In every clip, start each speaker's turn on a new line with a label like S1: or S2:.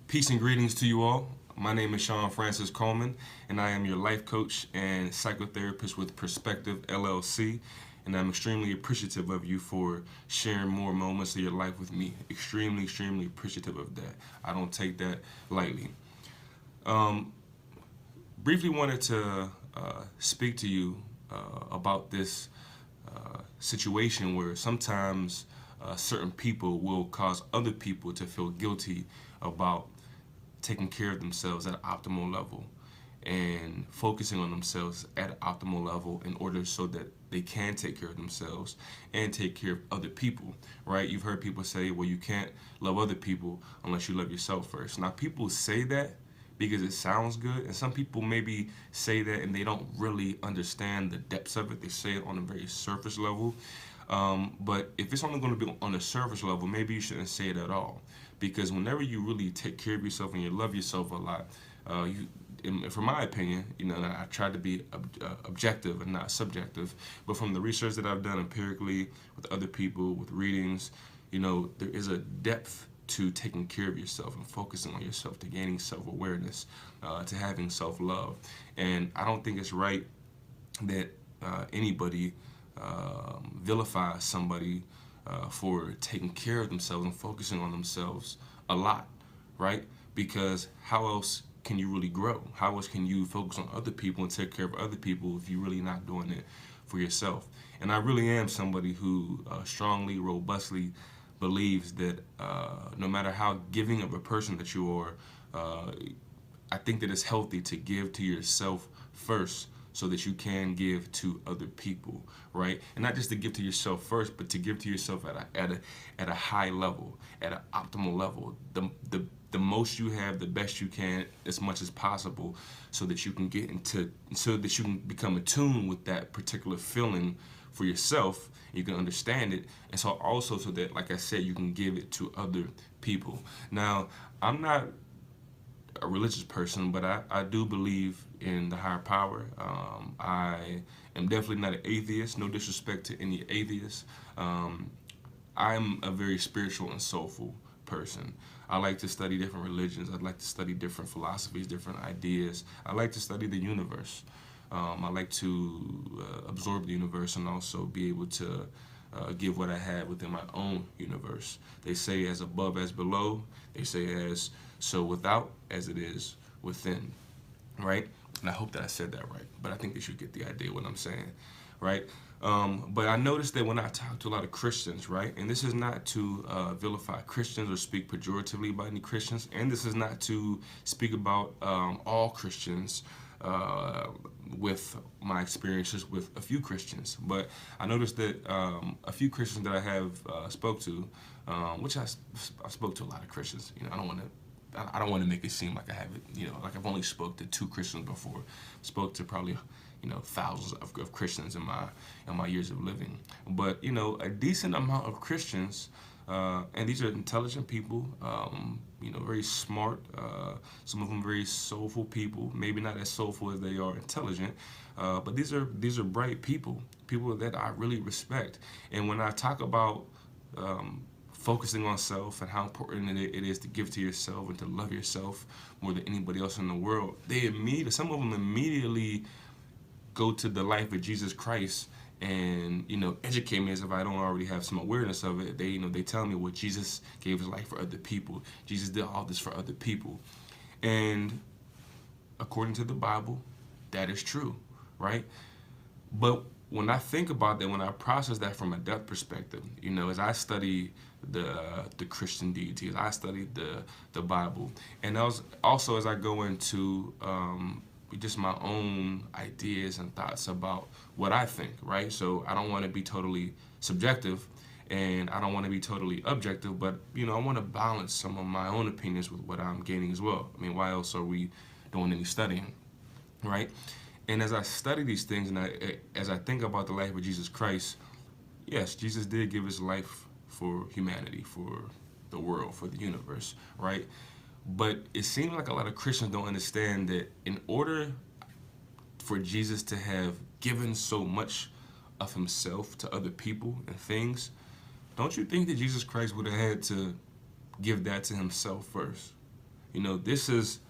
S1: Peace and greetings to you all. My name is Shawn Francis Coleman, and I am your life coach and psychotherapist with PerspectVe LLC. And I'm extremely appreciative of you for sharing more moments of your life with me. Extremely appreciative of that. I don't take that lightly. Um, Briefly wanted to speak to you about this situation where sometimes certain people will cause other people to feel guilty about taking care of themselves at an optimal level and focusing on themselves at an optimal level in order so that they can take care of themselves and take care of other people, right? You've heard people say, well, you can't love other people unless you love yourself first. Now, people say that because it sounds good, and some people maybe say that and they don't really understand the depths of it. They say it on a very surface level. But if it's only going to be on the surface level, maybe you shouldn't say it at all. Because whenever you really take care of yourself and you love yourself a lot, from my opinion, I try to be objective and not subjective. But from the research that I've done empirically with other people, with readings, there is a depth to taking care of yourself and focusing on yourself, to gaining self-awareness, to having self-love. And I don't think it's right that anybody vilify somebody for taking care of themselves and focusing on themselves a lot, right? Because how else can you really grow? How else can you focus on other people and take care of other people if you're really not doing it for yourself? And I really am somebody who strongly, robustly believes that no matter how giving of a person that you are, I think that it's healthy to give to yourself first so that you can give to other people, right? And not just to give to yourself first, but to give to yourself at a high level, at an optimal level. The most you have, the best you can, as much as possible, so that you can so that you can become attuned with that particular feeling for yourself. You can understand it, and so also so that, like I said, you can give it to other people. Now, I'm not a religious person, but I do believe in the higher power. I am definitely not an atheist, no disrespect to any atheists. I'm a very spiritual and soulful person. I like to study different religions. I'd like to study different philosophies, different ideas. I like to study the universe. I like to absorb the universe and also be able to give what I have within my own universe. They say as above as below. They say as so without as it is within, right? And I hope that I said that right, but I think they should get the idea of what I'm saying, right? But I noticed that when I talk to a lot of Christians, right, and this is not to vilify Christians or speak pejoratively about any Christians, and this is not to speak about all Christians with my experiences with a few Christians, but I noticed that a few Christians that I have spoke to, which I spoke to a lot of Christians. I don't want to make it seem like I haven't, like I've only spoke to 2 Christians before. Spoke to probably, thousands of Christians in my years of living. But, a decent amount of Christians, and these are intelligent people, very smart, some of them very soulful people, maybe not as soulful as they are intelligent, but these are bright people that I really respect. And when I talk about focusing on self and how important it is to give to yourself and to love yourself more than anybody else in the world, some of them immediately go to the life of Jesus Christ and educate me as if I don't already have some awareness of it. They tell me, well, Jesus gave his life for other people. Jesus did all this for other people, and according to the Bible, that is true, right? But when I think about that, when I process that from a depth perspective, as I study the Christian deities, I study the Bible, and also as I go into just my own ideas and thoughts about what I think, right? So I don't want to be totally subjective, and I don't want to be totally objective, but I want to balance some of my own opinions with what I'm gaining as well. I mean, why else are we doing any studying, right? And as I study these things and as I think about the life of Jesus Christ, yes, Jesus did give his life for humanity, for the world, for the universe, right? But it seems like a lot of Christians don't understand that in order for Jesus to have given so much of himself to other people and things, don't you think that Jesus Christ would have had to give that to himself first? This is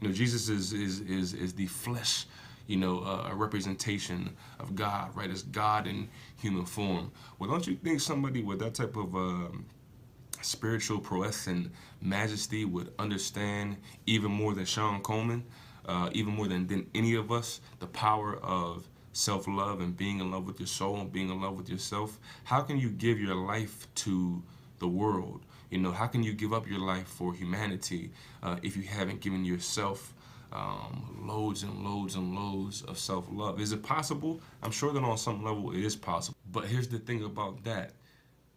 S1: Jesus is the flesh, a representation of God, right? It's God in human form. Well, don't you think somebody with that type of spiritual prowess and majesty would understand even more than Shawn Coleman, even more than any of us, the power of self-love and being in love with your soul and being in love with yourself? How can you give your life to the world? How can you give up your life for humanity if you haven't given yourself loads and loads and loads of self-love? Is it possible? I'm sure that on some level it is possible. But here's the thing about that.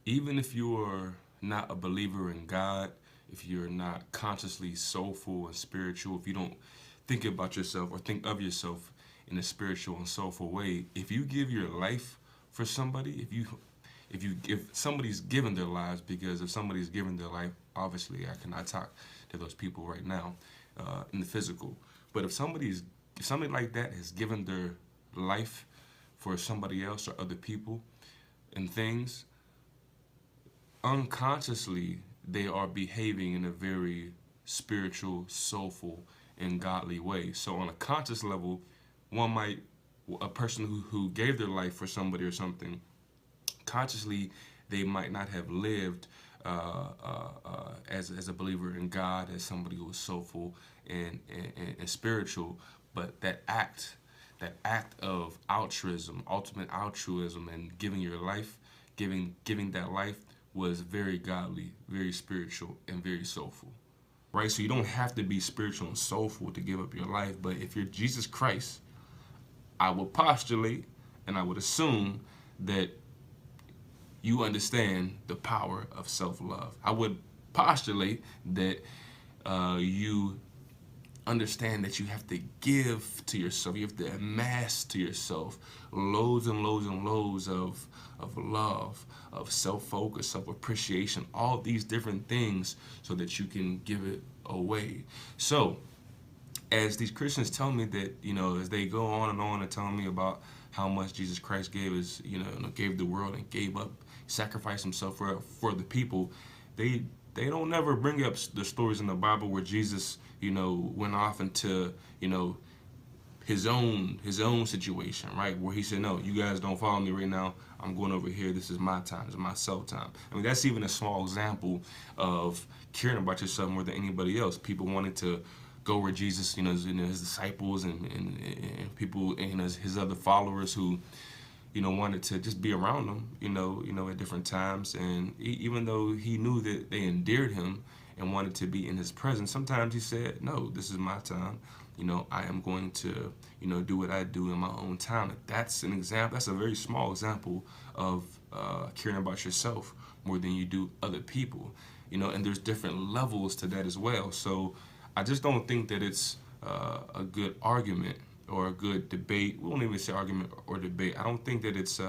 S1: Even if you're not a believer in God, if you're not consciously soulful and spiritual, if you don't think about yourself or think of yourself in a spiritual and soulful way, if you give your life for somebody, if somebody's given their lives, because if somebody's given their life, obviously I cannot talk to those people right now in the physical. But if somebody like that has given their life for somebody else or other people and things, unconsciously they are behaving in a very spiritual, soulful, and godly way. So on a conscious level, a person who gave their life for somebody or something, consciously they might not have lived as a believer in God, as somebody who was soulful and spiritual, but that act of altruism, ultimate altruism, and giving your life, giving that life, was very godly, very spiritual, and very soulful. Right? So you don't have to be spiritual and soulful to give up your life, but if you're Jesus Christ, I would postulate and I would assume that you understand the power of self-love. I would postulate that you understand that you have to give to yourself. You have to amass to yourself loads and loads and loads of love, of self-focus, self-appreciation, all these different things so that you can give it away. So as these Christians tell me that, as they go on and tell me about how much Jesus Christ gave the world and gave up, sacrificed himself for the people, they don't never bring up the stories in the Bible where Jesus, went off into, his own situation, right? Where he said, no, you guys don't follow me right now. I'm going over here. This is my time. This is my self time. I mean, that's even a small example of caring about yourself more than anybody else. People wanted to go where Jesus, his disciples and people, and his other followers who, wanted to just be around him, at different times. And even though he knew that they endeared him and wanted to be in his presence, sometimes he said, no, this is my time. I am going to, do what I do in my own time. That's an example. That's a very small example of caring about yourself more than you do other people, and there's different levels to that as well. So I just don't think that it's a good argument or a good debate. We won't even say argument or debate. I don't think that it's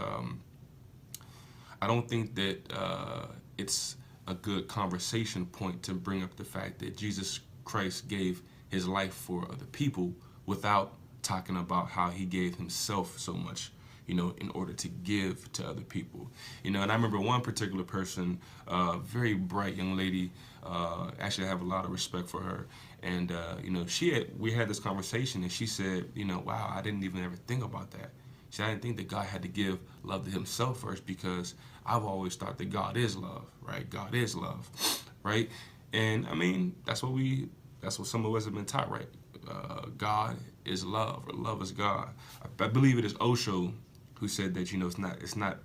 S1: it's a good conversation point to bring up the fact that Jesus Christ gave his life for other people without talking about how he gave himself so much, in order to give to other people. And I remember one particular person, very bright young lady, actually I have a lot of respect for her. And, we had this conversation and she said, wow, I didn't even ever think about that. See, I didn't think that God had to give love to himself first, because I've always thought that God is love, right? God is love, right? And I mean, that's what some of us have been taught, right? God is love, or love is God. I believe it is Osho who said that, it's not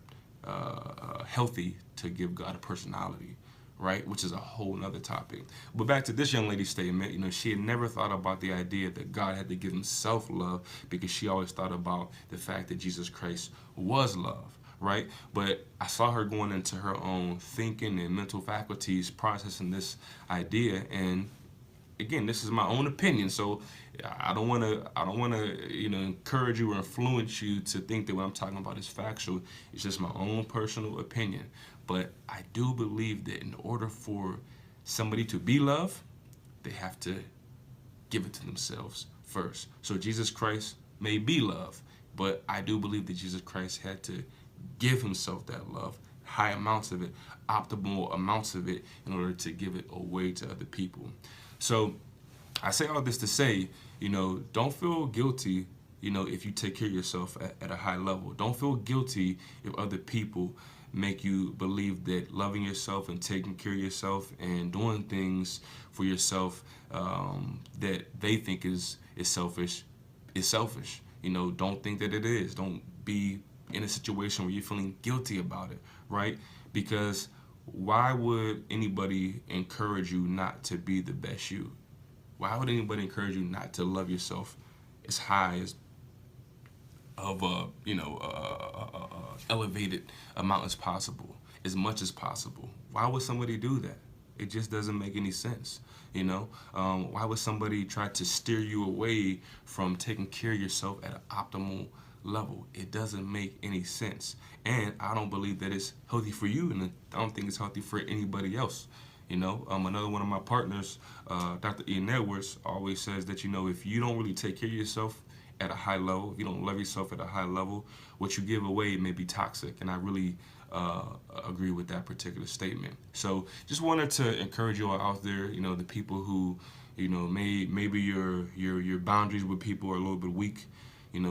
S1: healthy to give God a personality, right? Which is a whole nother topic. But back to this young lady's statement, she had never thought about the idea that God had to give himself love, because she always thought about the fact that Jesus Christ was love, right? But I saw her going into her own thinking and mental faculties, processing this idea, and again, this is my own opinion, so I don't want to, encourage you or influence you to think that what I'm talking about is factual. It's just my own personal opinion. But I do believe that in order for somebody to be loved, they have to give it to themselves first. So Jesus Christ may be love, but I do believe that Jesus Christ had to give himself that love. high amounts of it, optimal amounts of it, in order to give it away to other people. So I say all this to say, don't feel guilty, if you take care of yourself at a high level. Don't feel guilty if other people make you believe that loving yourself and taking care of yourself and doing things for yourself that they think is selfish is selfish. Don't think that it is. Don't be in a situation where you're feeling guilty about it, right? Because why would anybody encourage you not to be the best you? Why would anybody encourage you not to love yourself as high as of elevated amount as possible, as much as possible? Why would somebody do that? It just doesn't make any sense. Why would somebody try to steer you away from taking care of yourself at an optimal level? It doesn't make any sense, and I don't believe that it's healthy for you, and I don't think it's healthy for anybody else. Another one of my partners, Dr. Ian Edwards, always says that if you don't really take care of yourself at a high level, if you don't love yourself at a high level, what you give away may be toxic, and I really agree with that particular statement. So just wanted to encourage you all out there, the people who, maybe your boundaries with people are a little bit weak,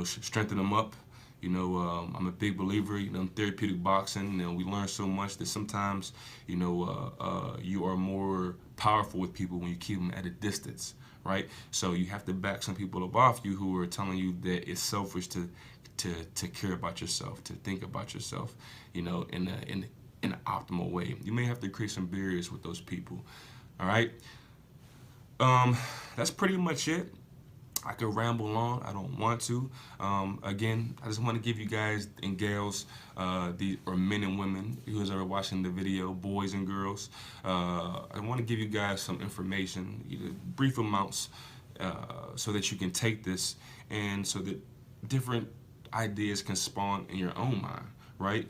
S1: strengthen them up. I'm a big believer, in therapeutic boxing. We learn so much that sometimes, you are more powerful with people when you keep them at a distance, right? So you have to back some people up off you who are telling you that it's selfish to care about yourself, to think about yourself, in an optimal way. You may have to create some barriers with those people. All right. That's pretty much it. I could ramble on. I don't want to. Again, I just want to give you guys and gals, or men and women who's ever watching the video, boys and girls. I want to give you guys some information, brief amounts, so that you can take this and so that different ideas can spawn in your own mind, right?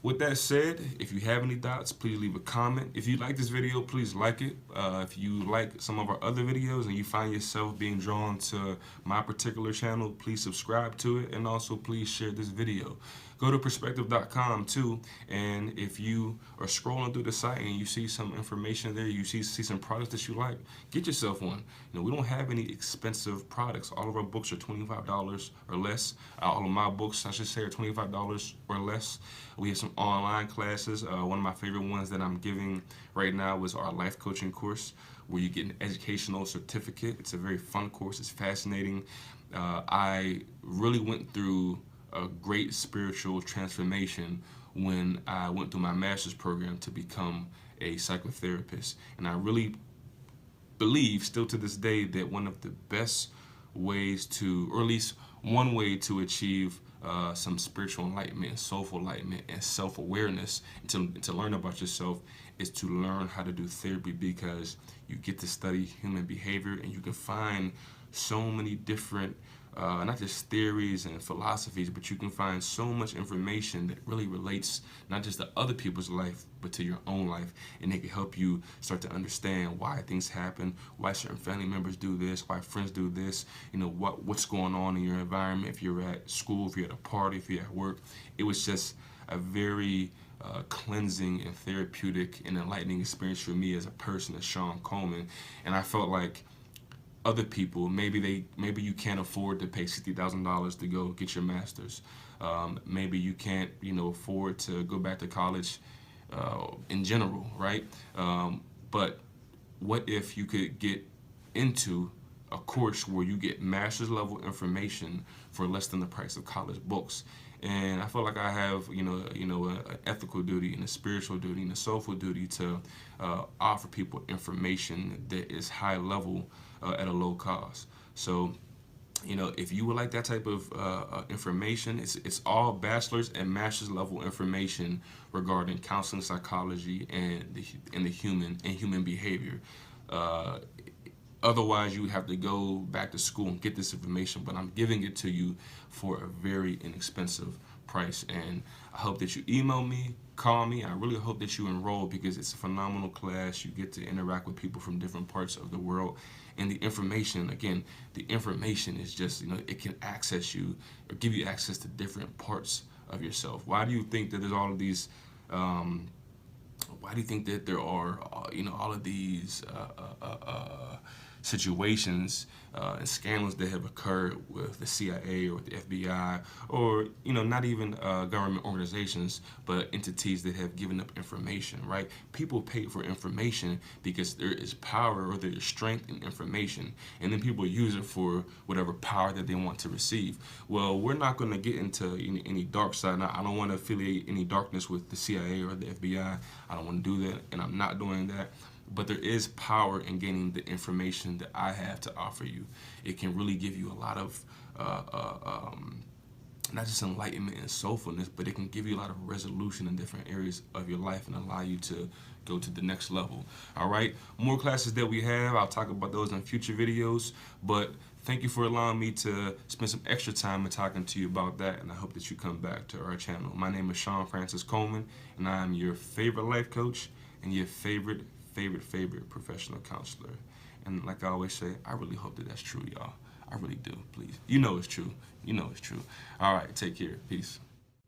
S1: With that said, if you have any thoughts, please leave a comment. If you like this video, please like it. If you like some of our other videos and you find yourself being drawn to my particular channel, please subscribe to it, and also please share this video. Go to PerspectVe.com too, and if you are scrolling through the site and you see some information there, you see some products that you like, get yourself one. We don't have any expensive products. All of our books are $25 or less. All of my books, I should say, are $25 or less. We have some online classes. One of my favorite ones that I'm giving right now is our life coaching course, where you get an educational certificate. It's a very fun course. It's fascinating. I really went through a great spiritual transformation when I went through my master's program to become a psychotherapist. And I really believe still to this day that one of the best ways to, or at least one way to achieve some spiritual enlightenment, soulful enlightenment, and self-awareness, and to learn about yourself, is to learn how to do therapy, because you get to study human behavior and you can find so many different not just theories and philosophies, but you can find so much information that really relates not just to other people's life, but to your own life, and it can help you start to understand why things happen, why certain family members do this, why friends do this, what's going on in your environment, if you're at school, if you're at a party, if you're at work. It was just a very cleansing and therapeutic and enlightening experience for me as a person, as Shawn Coleman, and I felt like other people, maybe you can't afford to pay $60,000 to go get your master's. Maybe you can't, afford to go back to college in general, right? But what if you could get into a course where you get master's level information for less than the price of college books? And I feel like I have, an ethical duty and a spiritual duty and a soulful duty to offer people information that is high level at a low cost. So, if you would like that type of information, it's all bachelor's and master's level information regarding counseling, psychology, and the human behavior. Otherwise, you have to go back to school and get this information, but I'm giving it to you for a very inexpensive price. And I hope that you email me, call me. I really hope that you enroll, because it's a phenomenal class. You get to interact with people from different parts of the world. And the information, again, the information is just, it can access you or give you access to different parts of yourself. Why do you think that there's all of these Why do you think that there are, all of these situations and scandals that have occurred with the CIA or with the FBI, or not even government organizations, but entities that have given up information, right? People pay for information because there is power or there is strength in information, and then people use it for whatever power that they want to receive. Well, we're not going to get into any dark side. Now, I don't want to affiliate any darkness with the CIA or the FBI. I don't want to do that, and I'm not doing that. But there is power in gaining the information that I have to offer you. It can really give you a lot of not just enlightenment and soulfulness, but it can give you a lot of resolution in different areas of your life and allow you to go to the next level. All right, more classes that we have, I'll talk about those in future videos, but thank you for allowing me to spend some extra time and talking to you about that, and I hope that you come back to our channel. My name is Shawn Francis Coleman, and I am your favorite life coach and your favorite professional counselor. And like I always say, I really hope that that's true, y'all. I really do, please. You know it's true. You know it's true. All right, take care. Peace.